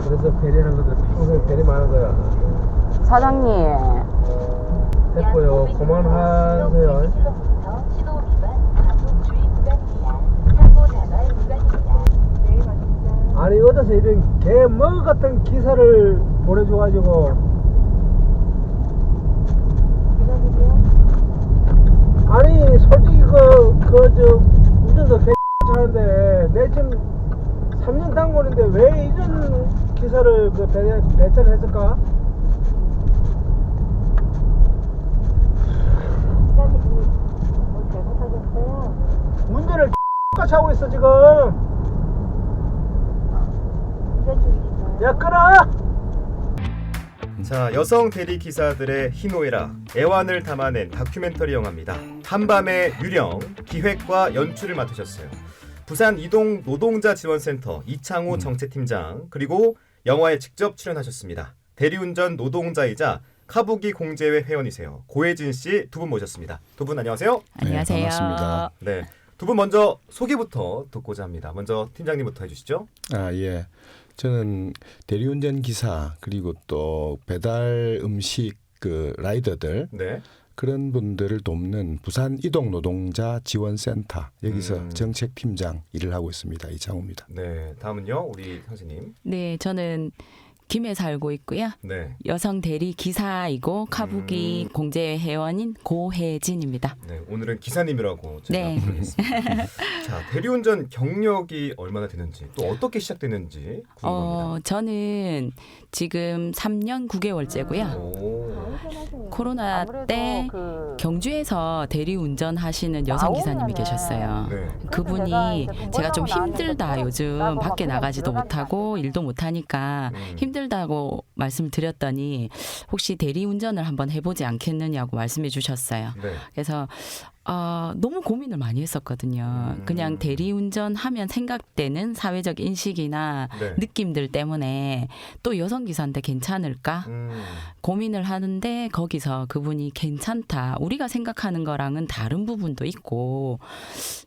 그래서 배려하는 거들 평소에 배려만 하는 거야. 사장님. 됐고요. 그만하세요. 아니 어디서 이런 개먹 같은 기사를 보내줘가지고 아니 솔직히 저 운전서 개 하는데 내 지금 3년 단골인데 왜 이런 기사를 배차를 했을까? 운전을 X같이 하고 있어 지금. 야 끊어. 자, 여성 대리 기사들의 희노애락, 애환을 담아낸 다큐멘터리 영화입니다. 한밤의 유령, 기획과 연출을 맡으셨어요. 부산 이동 노동자 지원센터 이창호 정책팀장, 그리고 영화에 직접 출연하셨습니다. 대리운전 노동자이자 카부기 공제회 회원이세요. 고혜진 씨 두 분 모셨습니다. 두 분 안녕하세요. 안녕하세요. 네, 반갑습니다. 네, 두 분 먼저 소개부터 듣고자 합니다. 먼저 팀장님부터 해주시죠. 예. 저는 대리운전 기사 그리고 또 배달 음식 그 라이더들 네. 그런 분들을 돕는 부산 이동 노동자 지원센터 여기서 정책팀장 일을 하고 있습니다. 이창호입니다. 네, 다음은요 우리 선생님. 네, 저는 김해 살고 있고요. 네. 여성 대리 기사이고 카부기 공제 회원인 고혜진입니다. 네, 오늘은 기사님이라고 제가 네. 부르겠습니다. 자, 대리운전 경력이 얼마나 되는지 또 어떻게 시작되는지 궁금합니다. 저는 지금 3년 9개월째고요. 오. 코로나 때 경주에서 대리운전 하시는 여성 기사님이 계셨어요. 네. 그분이 제가 좀 힘들다 요즘 밖에 나가지도 못하고 일도 못하니까 힘들다고 말씀을 드렸더니 혹시 대리운전을 한번 해보지 않겠느냐고 말씀해 주셨어요. 네. 그래서 너무 고민을 많이 했었거든요. 그냥 대리운전 하면 생각되는 사회적 인식이나 네. 느낌들 때문에 또 여성기사인데 괜찮을까? 고민을 하는데 거기서 그분이 괜찮다. 우리가 생각하는 거랑은 다른 부분도 있고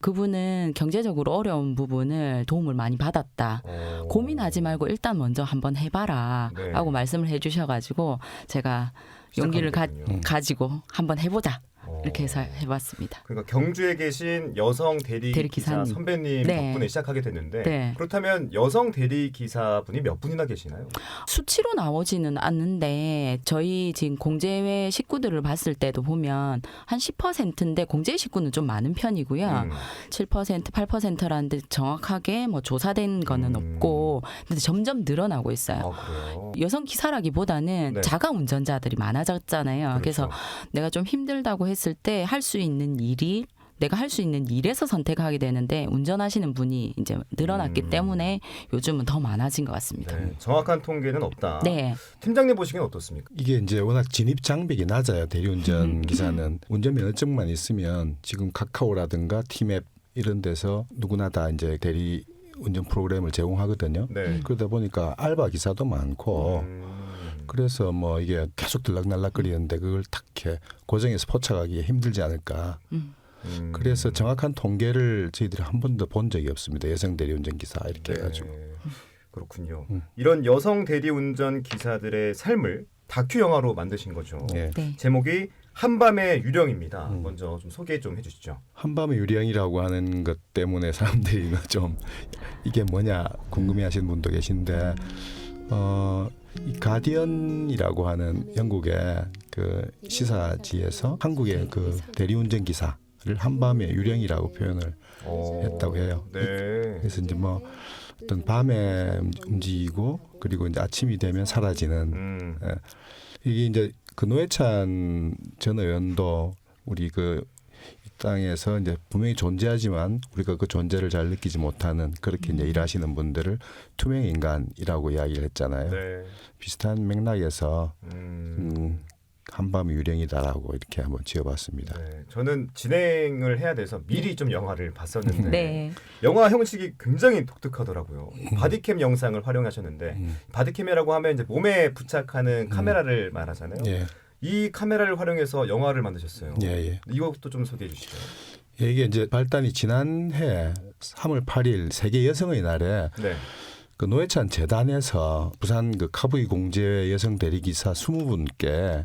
그분은 경제적으로 어려운 부분을 도움을 많이 받았다. 오. 고민하지 말고 일단 먼저 한번 해봐라 네. 라고 말씀을 해주셔가지고 제가 용기를 시작하게 가지고 한번 해보자. 오. 이렇게 해서 해봤습니다. 그러니까 경주에 계신 여성 대리 기사 대리기사님. 선배님 네. 덕분에 시작하게 됐는데 네. 그렇다면 여성 대리 기사분이 몇 분이나 계시나요? 수치로 나오지는 않는데 저희 지금 공제회 식구들을 봤을 때도 보면 한 10%인데 공제회 식구는 좀 많은 편이고요. 7%, 8%라는데 정확하게 뭐 조사된 거는 없고 근데 점점 늘어나고 있어요. 아, 그래요? 여성 기사라기보다는 네. 자가 운전자들이 많아졌잖아요. 그렇죠. 그래서 내가 좀 힘들다고 했을 때 할 수 있는 일이 내가 할 수 있는 일에서 선택하게 되는데 운전하시는 분이 이제 늘어났기 때문에 요즘은 더 많아진 것 같습니다. 네. 정확한 통계는 없다. 네. 팀장님 보시기엔 어떻습니까? 이게 이제 워낙 진입 장벽이 낮아요. 대리운전 기사는 운전면허증만 있으면 지금 카카오라든가 티맵 이런 데서 누구나 다 이제 대리 운전 프로그램을 제공하거든요. 네. 그러다 보니까 알바 기사도 많고 그래서 뭐 이게 계속 들락날락거리는데 그걸 탁 이렇게 고정해서 포착하기 힘들지 않을까. 그래서 정확한 통계를 저희들이 한 번도 본 적이 없습니다. 여성 대리운전 기사 이렇게 네. 해가지고. 그렇군요. 이런 여성 대리운전 기사들의 삶을 다큐 영화로 만드신 거죠. 네. 네. 제목이 한밤의 유령입니다. 먼저 좀 소개 좀 해주시죠. 한밤의 유령이라고 하는 것 때문에 사람들이 좀 이게 뭐냐 궁금해하시는 분도 계신데 이 가디언이라고 하는 영국의 그 시사지에서 한국의 그 대리운전 기사를 한밤의 유령이라고 표현을 했다고 해요. 네. 그래서 이제 뭐 어떤 밤에 움직이고 그리고 이제 아침이 되면 사라지는 이게 이제 그 노회찬 전 의원도 우리 그 이 땅에서 이제 분명히 존재하지만 우리가 그 존재를 잘 느끼지 못하는 그렇게 이제 일하시는 분들을 투명 인간이라고 이야기를 했잖아요. 네. 비슷한 맥락에서 한밤의 유령이다라고 이렇게 한번 지어봤습니다. 네. 저는 진행을 해야 돼서 미리 좀 영화를 봤었는데 네. 영화 형식이 굉장히 독특하더라고요. 바디캠 영상을 활용하셨는데 바디캠이라고 하면 이제 몸에 부착하는 카메라를 말하잖아요. 예. 이 카메라를 활용해서 영화를 만드셨어요. 예, 예. 이것도 좀 소개해 주시죠. 예, 이게 이제 발단이 지난해 3월 8일 세계 여성의 날에 네. 그 노회찬 재단에서 부산 그 카브이 공제회 여성 대리기사 20분께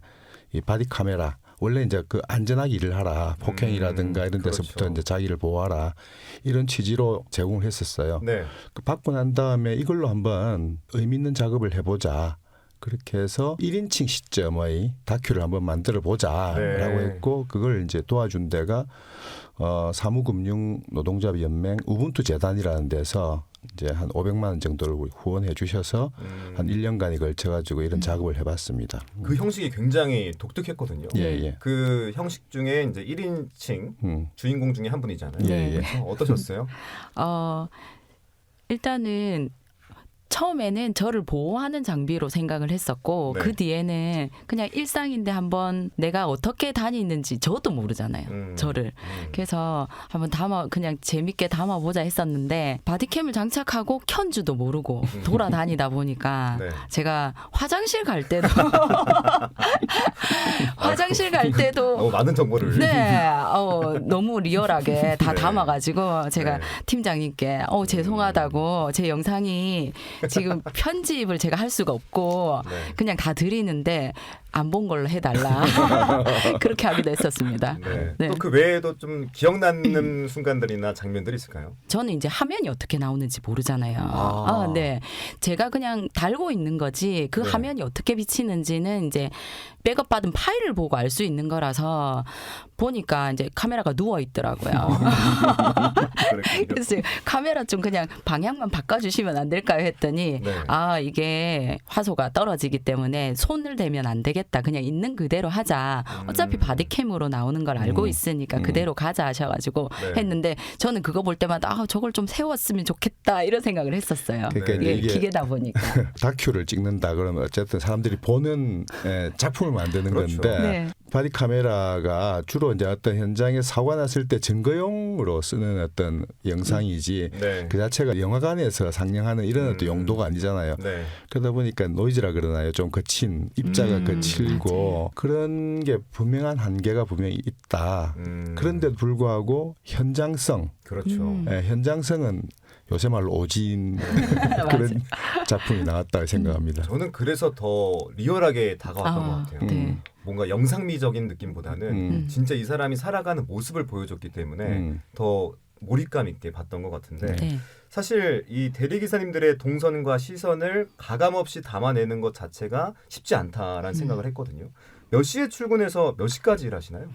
이 바디 카메라 원래 이제 그 안전하게 일을 하라 폭행이라든가 이런 데서부터 그렇죠. 이제 자기를 보호하라 이런 취지로 제공을 했었어요. 네. 그 받고 난 다음에 이걸로 한번 의미 있는 작업을 해보자. 그렇게 해서 1인칭 시점의 다큐를 한번 만들어 보자라고 네. 했고 그걸 이제 도와준 데가 사무금융 노동자연맹 우분투 재단이라는 데서 이제 한 500만 원 정도를 후원해 주셔서 한 1년간에 걸쳐 가지고 이런 작업을 해봤습니다. 그 형식이 굉장히 독특했거든요. 예. 그 형식 중에 이제 1인칭 주인공 중에 한 분이잖아요. 예. 어떠셨어요? 일단은 처음에는 저를 보호하는 장비로 생각을 했었고 네. 그 뒤에는 그냥 일상인데 한번 내가 어떻게 다니는지 저도 모르잖아요. 저를. 그래서 한번 그냥 재밌게 담아보자 했었는데 바디캠을 장착하고 켠지도 모르고 돌아다니다 보니까 네. 제가 화장실 갈 때도 화장실 갈 때도 많은 정보를. 네, 너무 리얼하게 다 네. 담아가지고 제가 네. 팀장님께 죄송하다고 제 영상이 지금 편집을 제가 할 수가 없고 네. 그냥 다 드리는데 안 본 걸로 해달라 그렇게 하기도 했었습니다. 네. 네. 또 그 외에도 좀 기억 남는 순간들이나 장면들이 있을까요? 저는 이제 화면이 어떻게 나오는지 모르잖아요. 네, 제가 그냥 달고 있는 거지 그 네. 화면이 어떻게 비치는지는 이제 백업 받은 파일을 보고 알 수 있는 거라서 보니까 이제 카메라가 누워 있더라고요. 그랬군요. 그래서 카메라 좀 그냥 방향만 바꿔주시면 안 될까요 했더니 네. 이게 화소가 떨어지기 때문에 손을 대면 안 되겠다. 그냥 있는 그대로 하자. 어차피 바디캠으로 나오는 걸 알고 있으니까 그대로 가자 하셔가지고 네. 했는데 저는 그거 볼 때마다 저걸 좀 세웠으면 좋겠다 이런 생각을 했었어요. 그러니까 이게 이게 기계다 보니까. 다큐를 찍는다 그러면 어쨌든 사람들이 보는 작품을 만드는 그렇죠. 건데 네. 바디 카메라가 주로 이제 어떤 현장에 사고가 났을 때 증거용으로 쓰는 어떤 영상이지 네. 그 자체가 영화관에서 상영하는 이런 어떤 용도가 아니잖아요. 네. 그러다 보니까 노이즈라 그러나요? 좀 거친 입자가 거칠고 그런 게 분명한 한계가 분명히 있다. 그런데도 불구하고 현장성, 그렇죠. 현장성은 요새 말로 오진 그런 작품이 나왔다고 생각합니다. 저는 그래서 더 리얼하게 다가왔던 것 같아요. 네. 뭔가 영상미적인 느낌보다는 진짜 이 사람이 살아가는 모습을 보여줬기 때문에 더 몰입감 있게 봤던 것 같은데 네. 사실 이 대리기사님들의 동선과 시선을 가감없이 담아내는 것 자체가 쉽지 않다라는 생각을 했거든요. 몇 시에 출근해서 몇 시까지 일하시나요?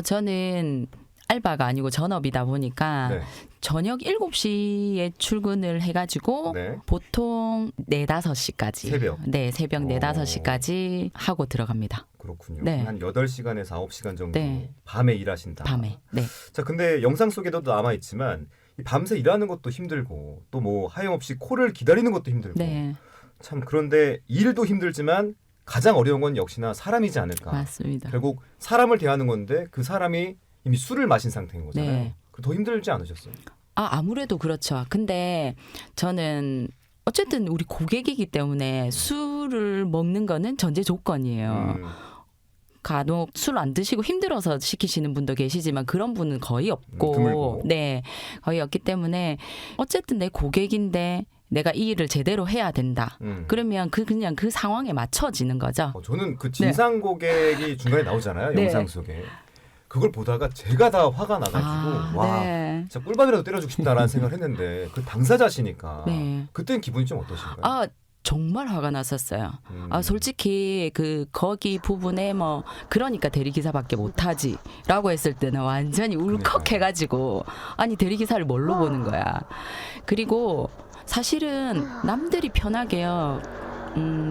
저는 알바가 아니고 전업이다 보니까 네. 저녁 7시에 출근을 해가지고 네. 보통 4, 5시까지. 새벽? 네, 새벽 4, 5시까지 하고 들어갑니다. 그렇군요. 네. 한 8시간에서 9시간 정도 네. 밤에 일하신다. 밤에. 네. 자, 근데 영상 속에도 남아있지만 이 밤새 일하는 것도 힘들고 또 뭐 하염없이 콜을 기다리는 것도 힘들고 네. 참 그런데 일도 힘들지만 가장 어려운 건 역시나 사람이지 않을까. 맞습니다. 결국 사람을 대하는 건데 그 사람이 이미 술을 마신 상태인 거잖아요. 네. 더 힘들지 않으셨어요? 아무래도 그렇죠. 근데 저는 어쨌든 우리 고객이기 때문에 술을 먹는 거는 전제 조건이에요. 간혹 술 안 드시고 힘들어서 시키시는 분도 계시지만 그런 분은 거의 없고, 드물고. 네, 거의 없기 때문에 어쨌든 내 고객인데 내가 이 일을 제대로 해야 된다. 그러면 그냥 그 상황에 맞춰지는 거죠. 저는 그 진상 고객이 중간에 나오잖아요. 네. 영상 속에. 그걸 보다가 제가 다 화가 나가지고 와 네. 진짜 꿀밤이라도 때려주고 싶다라는 생각을 했는데 그 당사자시니까 네. 그때는 기분이 좀 어떠신가요? 정말 화가 났었어요. 솔직히 거기 부분에 그러니까 대리기사밖에 못하지라고 했을 때는 완전히 울컥해가지고 아니 대리기사를 뭘로 보는 거야. 그리고 사실은 남들이 편하게요.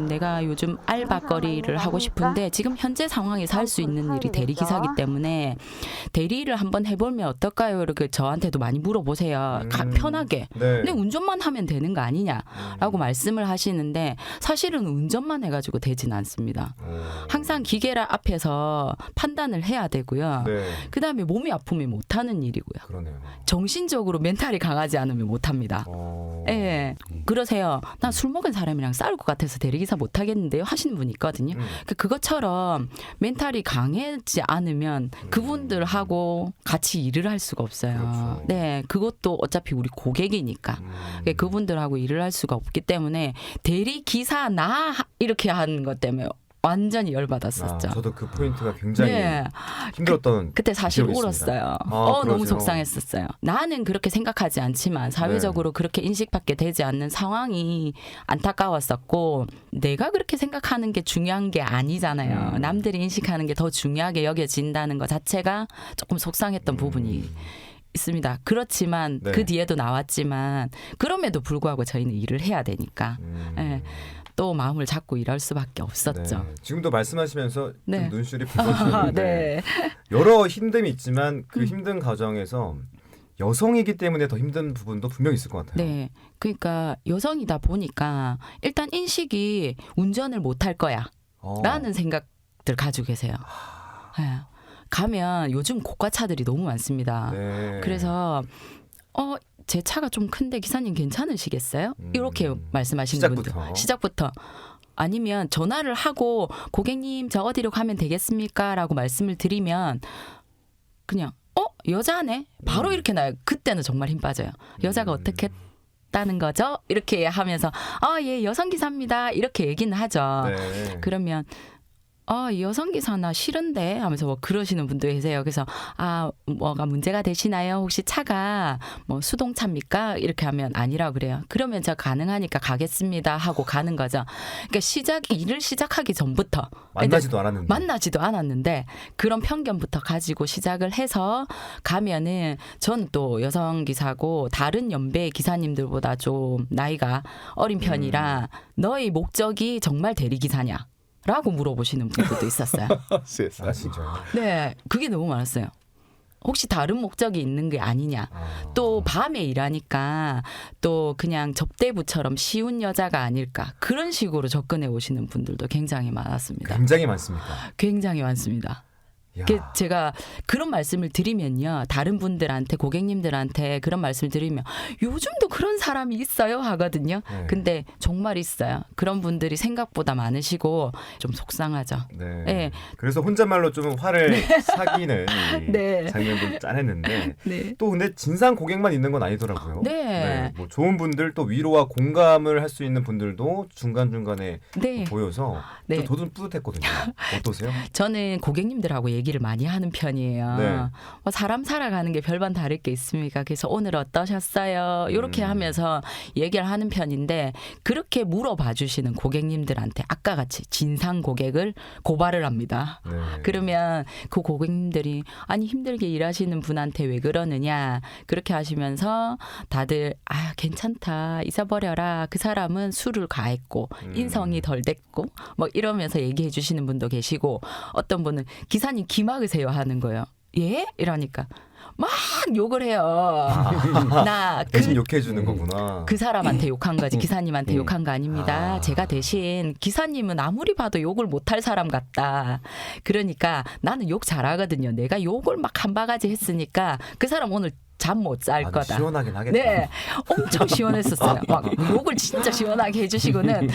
내가 요즘 알바거리를 하고 싶은데 지금 현재 상황에서 할 수 있는 일이 대리기사기 때문에 대리를 한번 해보면 어떨까요? 이렇게 저한테도 많이 물어보세요. 편하게. 네. 근데 운전만 하면 되는 거 아니냐라고 말씀을 하시는데 사실은 운전만 해가지고 되진 않습니다. 항상 기계라 앞에서 판단을 해야 되고요. 네. 그다음에 몸이 아프면 못하는 일이고요. 그러네요. 정신적으로 멘탈이 강하지 않으면 못합니다. 예, 그러세요. 난 술 먹은 사람이랑 싸울 것 같아서 힘들어서 대리기사 못 하겠는데요 하시는 분이 있거든요. 그것처럼 멘탈이 강해지 않으면 그분들하고 같이 일을 할 수가 없어요. 그렇죠. 네, 그것도 어차피 우리 고객이니까 그분들하고 일을 할 수가 없기 때문에 대리기사 나 이렇게 하는 것 때문에 완전히 열받았었죠. 저도 그 포인트가 굉장히 네. 힘들었던 그때 사실 기억이 울었어요. 있습니다. 너무 그러세요? 속상했었어요. 나는 그렇게 생각하지 않지만 사회적으로 그렇게 인식받게 되지 않는 상황이 안타까웠었고 내가 그렇게 생각하는 게 중요한 게 아니잖아요. 남들이 인식하는 게 더 중요하게 여겨진다는 것 자체가 조금 속상했던 부분이 있습니다. 그렇지만 네. 그 뒤에도 나왔지만 그럼에도 불구하고 저희는 일을 해야 되니까 예, 또 마음을 잡고 일할 수밖에 없었죠. 네. 지금도 말씀하시면서 네. 좀 눈시울이 붉어지는데 네. 여러 힘듦이 있지만 그 힘든 과정에서 여성이기 때문에 더 힘든 부분도 분명히 있을 것 같아요. 네. 그러니까 여성이다 보니까 일단 인식이 운전을 못할 거야. 라는 생각들 가지고 계세요. 네. 가면 요즘 고가차들이 너무 많습니다. 네. 그래서 제 차가 좀 큰데 기사님 괜찮으시겠어요? 이렇게 말씀하시는 분들. 시작부터. 아니면 전화를 하고 고객님 저 어디로 가면 되겠습니까? 라고 말씀을 드리면 그냥 여자네? 바로 이렇게 나요. 그때는 정말 힘 빠져요. 여자가 어떻게 했다는 거죠? 이렇게 하면서 예 여성기사입니다. 이렇게 얘기는 하죠. 네. 그러면 여성기사 나 싫은데 하면서 뭐 그러시는 분도 계세요. 그래서 뭐가 문제가 되시나요? 혹시 차가 뭐 수동차입니까? 이렇게 하면 아니라고 그래요. 그러면 저 가능하니까 가겠습니다 하고 가는 거죠. 그러니까 일을 시작하기 전부터 만나지도 않았는데 그런 편견부터 가지고 시작을 해서 가면은 저는 또 여성기사고 다른 연배 기사님들보다 좀 나이가 어린 편이라 너의 목적이 정말 대리기사냐? 라고 물어보시는 분들도 있었어요. 진짜요? 네, 그게 너무 많았어요. 혹시 다른 목적이 있는 게 아니냐. 또 밤에 일하니까 또 그냥 접대부처럼 쉬운 여자가 아닐까. 그런 식으로 접근해 오시는 분들도 굉장히 많았습니다. 굉장히 많습니까? 굉장히 많습니다. 제가 그런 말씀을 드리면요. 다른 분들한테 고객님들한테 그런 말씀을 드리면 요즘도 그런 사람이 있어요 하거든요. 네. 근데 정말 있어요. 그런 분들이 생각보다 많으시고 좀 속상하죠. 네. 네. 그래서 혼잣말로 좀 화를 사기는 이 네. 장면도 짠했는데 네. 또 근데 진상 고객만 있는 건 아니더라고요. 네. 뭐 좋은 분들 또 위로와 공감을 할 수 있는 분들도 중간중간에 네. 보여서 네. 저도 좀 뿌듯했거든요. 어떠세요? 저는 고객님들하고 얘기를 많이 하는 편이에요. 네. 뭐 사람 살아가는 게 별반 다를 게 있습니까? 그래서 오늘 어떠셨어요? 이렇게 하면서 얘기를 하는 편인데 그렇게 물어봐 주시는 고객님들한테 아까 같이 진상 고객을 고발을 합니다. 네. 그러면 그 고객님들이 아니 힘들게 일하시는 분한테 왜 그러느냐 그렇게 하시면서 다들 괜찮다 잊어버려라 그 사람은 술을 가했고 인성이 덜 됐고 뭐 이러면서 얘기해 주시는 분도 계시고 어떤 분은 기사님 기막으세요 하는 거예요. 예? 이러니까 막 욕을 해요. 대신 욕해 주는 거구나. 그 사람한테 욕한 거지 기사님한테 욕한 거 아닙니다. 제가 대신 기사님은 아무리 봐도 욕을 못할 사람 같다. 그러니까 나는 욕 잘하거든요. 내가 욕을 막 한 바가지 했으니까 그 사람 오늘 잠 못 잘 거다. 시원하긴 하겠다. 네, 엄청 시원했었어요. 막 욕을 진짜 시원하게 해주시고는 네.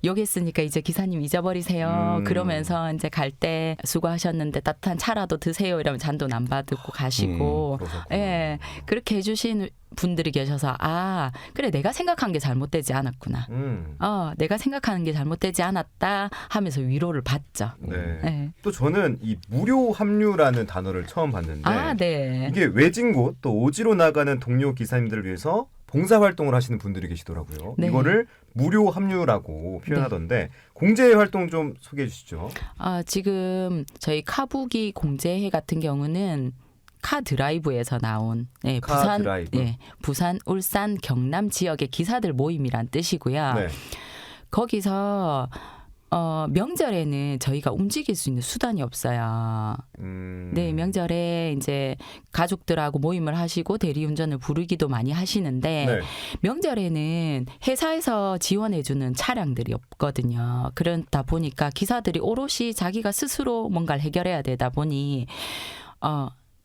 욕했으니까 이제 기사님 잊어버리세요. 그러면서 이제 갈 때 수고하셨는데 따뜻한 차라도 드세요. 이러면 잔돈 안 받고 가시고, 예, 그렇게 해주신 분들이 계셔서 그래 내가 생각한 게 잘못되지 않았구나. 내가 생각하는 게 잘못되지 않았다 하면서 위로를 받죠. 네. 네. 또 저는 이 무료 합류라는 단어를 처음 봤는데 네. 이게 외진 곳 또 오지로 나가는 동료 기사님들을 위해서 봉사활동을 하시는 분들이 계시더라고요. 네. 이거를 무료 합류라고 표현하던데 공제 활동 좀 소개해 주시죠. 지금 저희 카부기 공제회 같은 경우는 카드라이브에서 나온 카드라이브. 부산, 울산, 경남 지역의 기사들 모임이란 뜻이고요. 네. 거기서 명절에는 저희가 움직일 수 있는 수단이 없어요. 네, 명절에 이제 가족들하고 모임을 하시고 대리운전을 부르기도 많이 하시는데 네. 명절에는 회사에서 지원해주는 차량들이 없거든요. 그러다 보니까 기사들이 오롯이 자기가 스스로 뭔가를 해결해야 되다 보니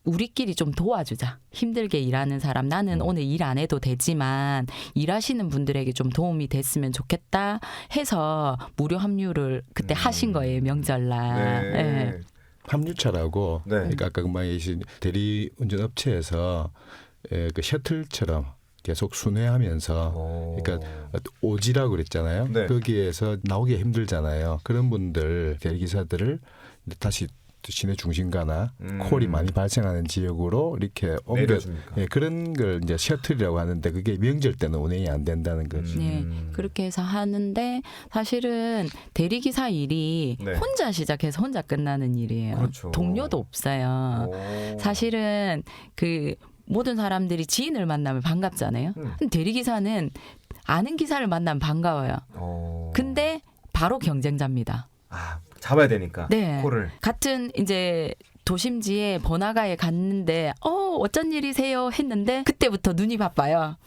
우리끼리 좀 도와주자. 힘들게 일하는 사람 나는 오늘 일 안 해도 되지만 일하시는 분들에게 좀 도움이 됐으면 좋겠다 해서 무료 합류를 그때 하신 거예요. 명절날. 네. 네. 합류차라고 네. 그러니까 아까 말씀하신 대리운전 업체에서 그 셔틀처럼 계속 순회하면서 그러니까 오지라고 그랬잖아요. 네. 거기에서 나오기 힘들잖아요. 그런 분들 대리기사들을 다시 시내 중심가나 콜이 많이 발생하는 지역으로 이렇게 옮겨 내려줍니까? 예, 그런 걸 이제 셔틀이라고 하는데 그게 명절 때는 운행이 안 된다는 거죠. 네, 그렇게 해서 하는데 사실은 대리기사 일이 네. 혼자 시작해서 혼자 끝나는 일이에요. 그렇죠. 동료도 없어요. 사실은 그 모든 사람들이 지인을 만나면 반갑잖아요. 근데 대리기사는 아는 기사를 만나면 반가워요. 근데 바로 경쟁자입니다. 아, 잡아야 되니까. 네. 코를. 같은 이제 도심지에 번화가에 갔는데 어쩐 일이세요 했는데 그때부터 눈이 바빠요.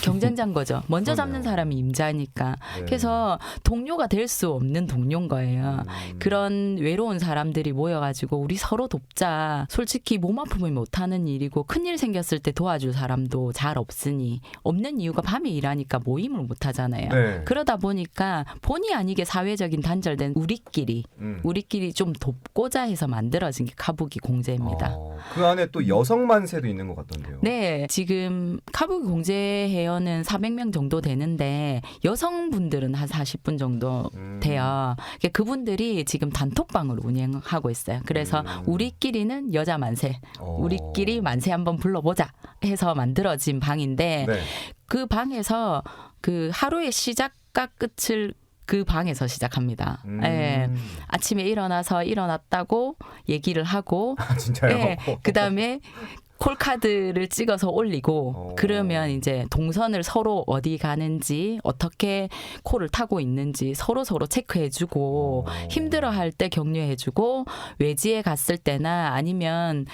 경쟁자인 거죠. 먼저 잡는 사람이 임자니까. 네. 그래서 동료가 될 수 없는 동료인 거예요. 그런 외로운 사람들이 모여가지고 우리 서로 돕자. 솔직히 몸 아프면 못하는 일이고 큰일 생겼을 때 도와줄 사람도 잘 없으니 없는 이유가 밤에 일하니까 모임을 못하잖아요. 네. 그러다 보니까 본의 아니게 사회적인 단절된 우리끼리 좀 돕고자 해서 만들어진 게 카부기 공제입니다. 그 안에 또 여성 만세도 있는 것 같던데요. 네, 지금 카부기 공제 회원은 400명 정도 되는데 여성분들은 한 40분 정도 돼요. 그분들이 지금 단톡방을 운영하고 있어요. 그래서 우리끼리는 여자 만세, 우리끼리 만세 한번 불러보자 해서 만들어진 방인데 네. 그 방에서 그 하루의 시작과 끝을 그 방에서 시작합니다. 예. 아침에 일어났다고 얘기를 하고 아, 진짜요? 예. 그다음에 콜카드를 찍어서 올리고 그러면 이제 동선을 서로 어디 가는지 어떻게 콜을 타고 있는지 서로 체크해주고 힘들어할 때 격려해주고 외지에 갔을 때나 아니면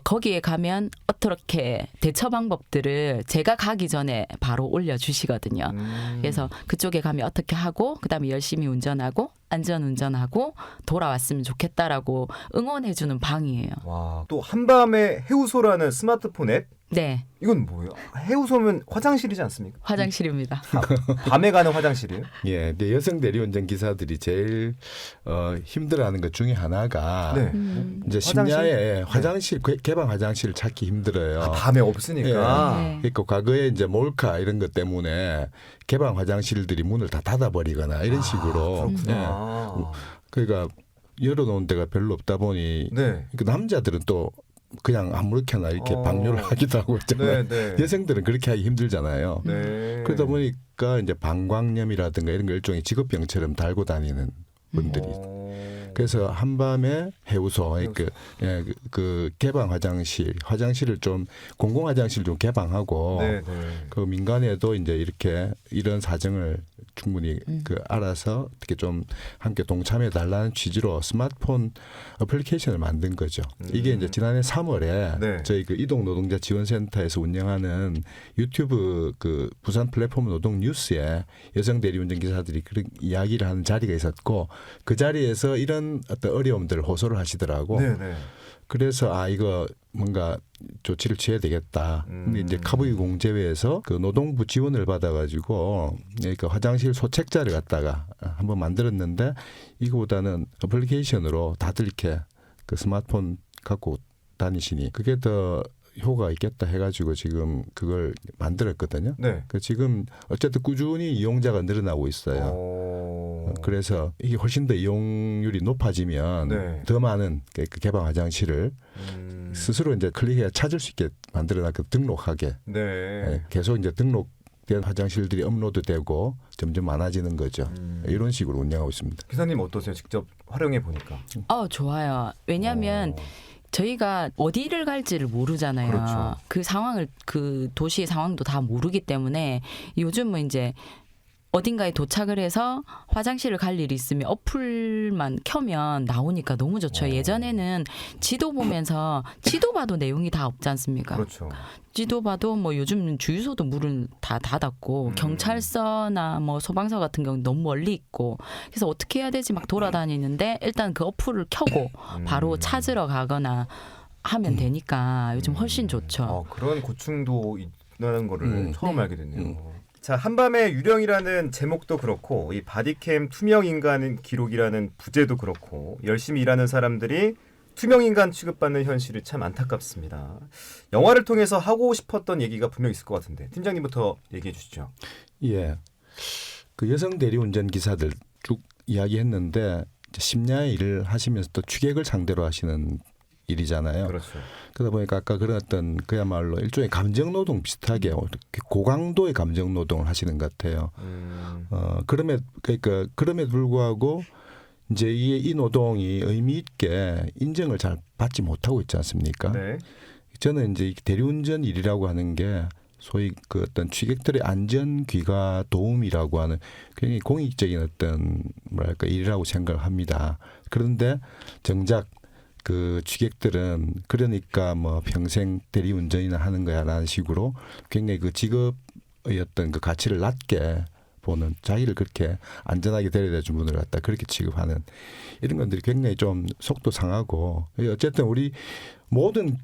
거기에 가면 어떻게 대처 방법들을 제가 가기 전에 바로 올려주시거든요. 그래서 그쪽에 가면 어떻게 하고 그다음에 열심히 운전하고 안전운전하고 돌아왔으면 좋겠다라고 응원해주는 방이에요. 와, 또 한밤의 해우소라는 스마트폰 앱? 네. 이건 뭐예요? 해우소면 화장실이지 않습니까? 화장실입니다. 밤에 가는 화장실이에요? 예, 근데 여성 대리운전 기사들이 제일 힘들어하는 것 중에 하나가 네. 이제 심야에 화장실 개방 화장실을 찾기 힘들어요. 아, 밤에 없으니까. 네. 그러니까 과거에 이제 몰카 이런 것 때문에 개방 화장실들이 문을 다 닫아버리거나 이런 식으로. 그렇구나. 그러니까 열어놓은 데가 별로 없다 보니 네. 그 남자들은 또 그냥 아무렇게나 이렇게 방뇨를 하기도 하고 있잖아요. 네, 네. 여성들은 그렇게 하기 힘들잖아요. 네. 그러다 보니까 이제 방광염이라든가 이런 거 일종의 직업병처럼 달고 다니는 분들이 그래서 한밤에 해우소 그 개방 화장실을 좀 공공 화장실 좀 개방하고 네, 네. 그 민간에도 이제 이렇게 이런 사정을 충분히 그 알아서 어떻게 좀 함께 동참해 달라는 취지로 스마트폰 어플리케이션을 만든 거죠. 이게 이제 지난해 3월에 네. 저희 그 이동 노동자 지원센터에서 운영하는 유튜브 그 부산 플랫폼 노동 뉴스에 여성 대리운전 기사들이 그런 이야기를 하는 자리가 있었고 그 자리에서 이런 어떤 어려움들을 호소를 하시더라고. 네, 네. 그래서 이거 뭔가 조치를 취해야 되겠다. 근데 이제 카부기 공제회에서 그 노동부 지원을 받아가지고 그 화장실 소책자를 갖다가 한번 만들었는데 이거보다는 어플리케이션으로 다들 이렇게 그 스마트폰 갖고 다니시니 그게 더 효과가 있겠다 해가지고 지금 그걸 만들었거든요. 네. 그 지금 어쨌든 꾸준히 이용자가 늘어나고 있어요. 그래서 이게 훨씬 더 이용률이 높아지면 네. 더 많은 그 개방 화장실을 스스로 이제 클릭해 찾을 수 있게 만들어놨고 등록하게 네. 계속 이제 등록된 화장실들이 업로드되고 점점 많아지는 거죠. 이런 식으로 운영하고 있습니다. 기사님 어떠세요? 직접 활용해 보니까. 좋아요. 왜냐하면 저희가 어디를 갈지를 모르잖아요. 그렇죠. 그 상황을 그 도시의 상황도 다 모르기 때문에 요즘은 이제 어딘가에 도착을 해서 화장실을 갈 일이 있으면 어플만 켜면 나오니까 너무 좋죠. 예전에는 지도 보면서 지도 봐도 내용이 다 없지 않습니까? 그렇죠. 지도 봐도 뭐 요즘 주유소도 문을 다 닫았고 경찰서나 뭐 소방서 같은 경우는 너무 멀리 있고 그래서 어떻게 해야 되지 막 돌아다니는데 일단 그 어플을 켜고 바로 찾으러 가거나 하면 되니까 요즘 훨씬 좋죠. 그런 고충도 있다는 거를 처음 네. 알게 됐네요. 자, 한밤의 유령이라는 제목도 그렇고 이 바디캠 투명 인간 기록이라는 부제도 그렇고 열심히 일하는 사람들이 투명 인간 취급받는 현실이 참 안타깝습니다. 영화를 통해서 하고 싶었던 얘기가 분명 있을 것 같은데 팀장님부터 얘기해 주시죠. 예. 그 여성 대리운전 기사들 쭉 이야기했는데 이제 심야에 일을 하시면서 또 취객을 상대로 하시는 일이잖아요. 그렇죠. 그러다 보니까 아까 그런 어떤 그야말로 일종의 감정 노동 비슷하게 고강도의 감정 노동을 하시는 것 같아요. 그럼에도 불구하고 이제 이 노동이 의미 있게 인정을 잘 받지 못하고 있지 않습니까? 네. 저는 이제 대리운전 일이라고 하는 게 소위 그 어떤 취객들의 안전 귀가 도움이라고 하는 굉장히 공익적인 어떤 뭐랄까 일이라고 생각을 합니다. 그런데 정작 그 취객들은 그러니까 뭐 평생 대리운전이나 하는 거야라는 식으로 굉장히 그 직업의 어떤 그 가치를 낮게 보는 자기를 그렇게 안전하게 데려다 준 분을 갖다 그렇게 취급하는 이런 것들이 굉장히 좀 속도 상하고 어쨌든 우리 모든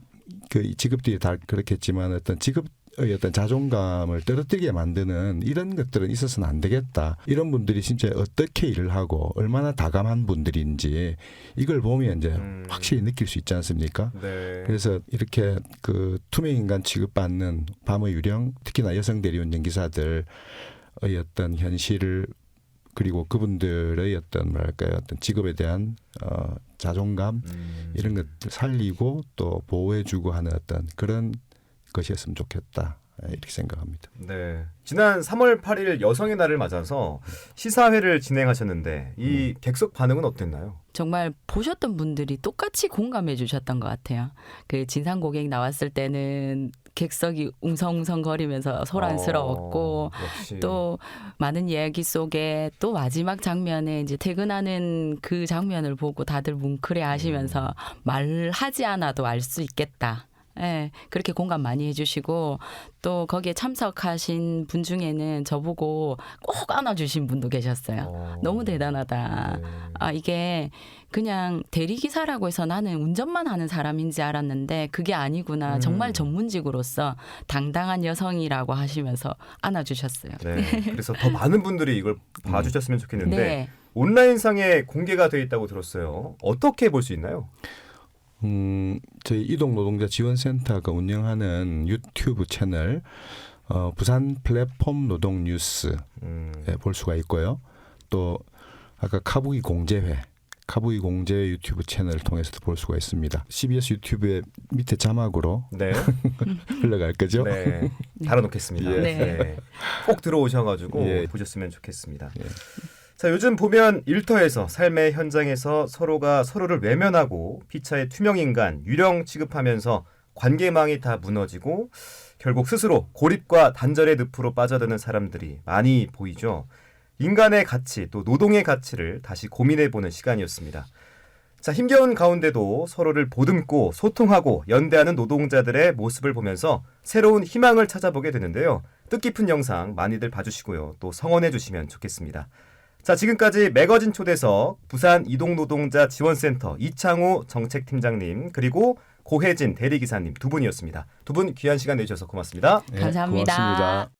그 직업들이 다 그렇겠지만 어떤 직업의 어떤 자존감을 떨어뜨리게 만드는 이런 것들은 있어서는 안 되겠다. 이런 분들이 진짜 어떻게 일을 하고 얼마나 다감한 분들인지 이걸 보면 이제 확실히 느낄 수 있지 않습니까? 네. 그래서 이렇게 그 투명 인간 취급받는 밤의 유령, 특히나 여성 대리운전 기사들의 어떤 현실을 그리고 그분들의 어떤 뭐랄까요, 어떤 직업에 대한 자존감 이런 것들 살리고 또 보호해주고 하는 어떤 그런 것이었으면 좋겠다 이렇게 생각합니다. 네. 지난 3월 8일 여성의 날을 맞아서 시사회를 진행하셨는데 이 객석 반응은 어땠나요? 정말 보셨던 분들이 똑같이 공감해 주셨던 것 같아요. 그 진상 고객 나왔을 때는 객석이 웅성웅성거리면서 소란스러웠고 역시. 또 많은 이야기 속에 또 마지막 장면에 이제 퇴근하는 그 장면을 보고 다들 뭉클해 하시면서 말하지 않아도 알 수 있겠다. 네, 그렇게 공감 많이 해주시고 또 거기에 참석하신 분 중에는 저보고 꼭 안아주신 분도 계셨어요. 너무 대단하다. 네. 아, 이게 그냥 대리기사라고 해서 나는 운전만 하는 사람인지 알았는데 그게 아니구나. 정말 전문직으로서 당당한 여성이라고 하시면서 안아주셨어요. 네. 그래서 더 많은 분들이 이걸 봐주셨으면 좋겠는데 네. 온라인상에 공개가 되어 있다고 들었어요. 어떻게 볼 수 있나요? 저희 이동노동자 지원센터가 운영하는 유튜브 채널 부산 플랫폼 노동 뉴스에 볼 수가 있고요. 또 아까 카부이 공제회 유튜브 채널을 통해서도 볼 수가 있습니다. CBS 유튜브의 밑에 자막으로 네. 흘러갈 거죠. 네. 달아놓겠습니다. 예. 네. 꼭 들어오셔가지고 예. 보셨으면 좋겠습니다. 예. 자, 요즘 보면 일터에서 삶의 현장에서 서로가 서로를 외면하고 피차의 투명인간, 유령 취급하면서 관계망이 다 무너지고 결국 스스로 고립과 단절의 늪으로 빠져드는 사람들이 많이 보이죠. 인간의 가치 또 노동의 가치를 다시 고민해보는 시간이었습니다. 자, 힘겨운 가운데도 서로를 보듬고 소통하고 연대하는 노동자들의 모습을 보면서 새로운 희망을 찾아보게 되는데요. 뜻깊은 영상 많이들 봐주시고요. 또 성원해주시면 좋겠습니다. 자, 지금까지 매거진 초대석 부산 이동노동자 지원센터 이창우 정책팀장님 그리고 고혜진 대리기사님 두 분이었습니다. 두 분 귀한 시간 내주셔서 고맙습니다. 네, 감사합니다. 고맙습니다.